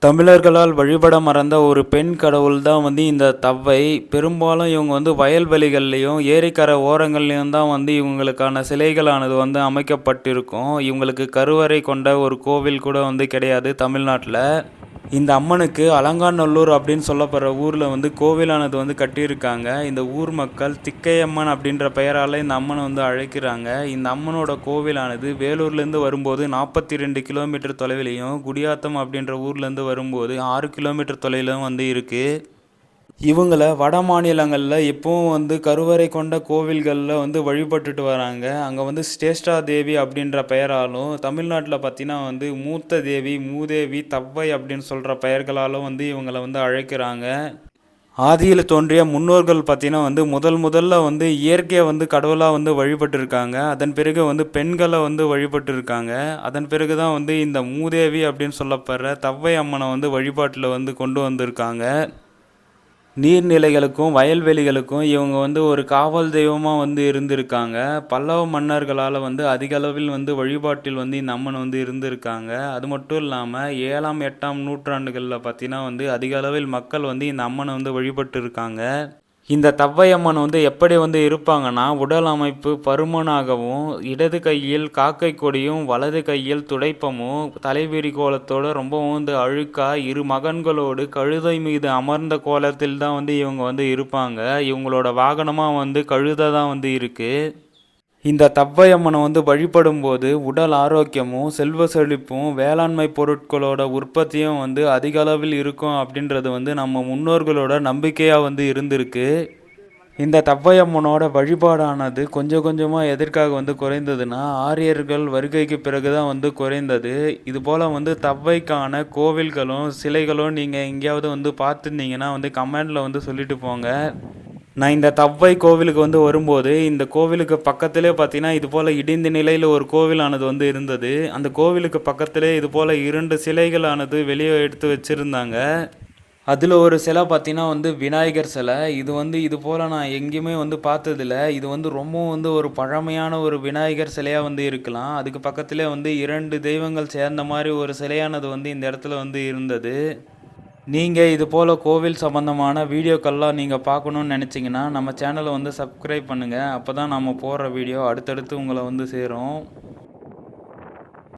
தமிழர்களால் வழிபட மறந்த ஒரு பெண் கடவுள் தான் இந்த தவ்வை. பெரும்பாலும் இவங்க வயல்வெளிகள்லையும், ஏரிக்கரை ஓரங்கள்லையும் தான் இவங்களுக்கான சிலைகளானது அமைக்கப்பட்டிருக்கும். இவங்களுக்கு கருவறை கொண்ட ஒரு கோவில் கூட கிடையாது தமிழ்நாட்டில. இந்த அம்மனுக்கு அலங்காநல்லூர் அப்படின்னு சொல்லப்படுற ஊரில் கோவிலானது கட்டியிருக்காங்க. இந்த ஊர் மக்கள் திக்கையம்மன் அப்படின்ற பெயரால் இந்த அம்மனை அழைக்கிறாங்க. இந்த அம்மனோட கோவிலானது வேலூர்லேருந்து வரும்போது 42 கிலோமீட்டர் தொலைவிலையும், குடியாத்தம் அப்படின்ற ஊர்லேருந்து வரும்போது 6 கிலோமீட்டர் தொலைவிலும் இருக்குது. இவங்கள வட மாநிலங்களில் இப்போவும் கருவறை கொண்ட கோவில்களில் வழிபட்டுட்டு வராங்க. அங்கே ஸ்ரேஷ்டா தேவி அப்படின்ற பெயராலும், தமிழ்நாட்டில் பார்த்தீங்கன்னா மூத்த தேவி, மூதேவி, தவ்வை அப்படின்னு சொல்கிற பெயர்களாலும் இவங்களை அழைக்கிறாங்க. ஆதியில் தோன்றிய முன்னோர்கள் பார்த்தீங்கன்னா முதல்ல இயற்கையை கடவுளாக வழிபட்டுருக்காங்க. அதன் பிறகு பெண்களை வழிபட்டுருக்காங்க. அதன் பிறகு தான் இந்த மூதேவி அப்படின்னு சொல்லப்படுற தவ்வை அம்மனை வழிபாட்டில் கொண்டு வந்திருக்காங்க. நீர்நிலைகளுக்கும் வயல்வெளிகளுக்கும் இவங்க ஒரு காவல் தெய்வமாக இருந்திருக்காங்க. பல்லவ மன்னர்களால் அதிக அளவில் வழிபாட்டில் இந்த அம்மன் இருந்திருக்காங்க. அது மட்டும் இல்லாமல் 7ஆம் 8ஆம் நூற்றாண்டுகளில் பார்த்தீங்கன்னா அதிக அளவில் மக்கள் இந்த அம்மனை வழிபட்டு இருக்காங்க. இந்த தவ்வையம்மன் எப்படி இருப்பாங்கன்னா, உடல் அமைப்பு பருமனாகவும், இடது கையில் காக்கை கொடியும், வலது கையில் துடைப்பமும், தலைவிரி கோலத்தோடு ரொம்பவும் அழுக்கா, 2 மகன்களோடு கழுதை மீது அமர்ந்த கோலத்தில் தான் இவங்க இருப்பாங்க. இவங்களோட வாகனமாக கழுதை தான் இருக்குது. இந்த தவ்வையம்மனை வழிபடும்போது உடல் ஆரோக்கியமும், செல்வ செழிப்பும், வேளாண்மை பொருட்களோட உற்பத்தியும் அதிக அளவில் இருக்கும் அப்படின்றது நம்ம முன்னோர்களோட நம்பிக்கையாக இருந்திருக்கு. இந்த தவ்வையம்மனோட வழிபாடானது கொஞ்சம் கொஞ்சமாக எதற்காக குறைந்ததுன்னா, ஆரியர்கள் வருகைக்கு பிறகு தான் குறைந்தது. இதுபோல் தவ்வைக்கான கோவில்களும் சிலைகளும் நீங்கள் எங்கேயாவது பார்த்துருந்தீங்கன்னா கமெண்டில் சொல்லிட்டு போங்க. நான் இந்த தவ்வை கோவிலுக்கு வரும்போது, இந்த கோவிலுக்கு பக்கத்திலே பார்த்தீங்கன்னா இதுபோல் இடிந்த நிலையில் ஒரு கோவிலானது இருந்தது. அந்த கோவிலுக்கு பக்கத்திலே இதுபோல் 2 சிலைகளானது வெளியே எடுத்து வச்சுருந்தாங்க. அதில் ஒரு சிலை பார்த்தீங்கன்னா விநாயகர் சிலை. இது போல் நான் எங்கேயுமே பார்த்ததில்ல. இது ரொம்பவும் ஒரு பழமையான ஒரு விநாயகர் சிலையாக இருக்கலாம். அதுக்கு பக்கத்திலே 2 தெய்வங்கள் சேர்ந்த மாதிரி ஒரு சிலையானது இந்த இடத்துல இருந்தது. நீங்கள் இது போல் கோவில் சம்மந்தமான வீடியோக்கள்லாம் நீங்கள் பார்க்கணுன்னு நினச்சிங்கன்னா நம்ம சேனலை சப்ஸ்கிரைப் பண்ணுங்கள். அப்போ தான் நம்ம போடுற வீடியோ அடுத்தடுத்து உங்களை சேரும்.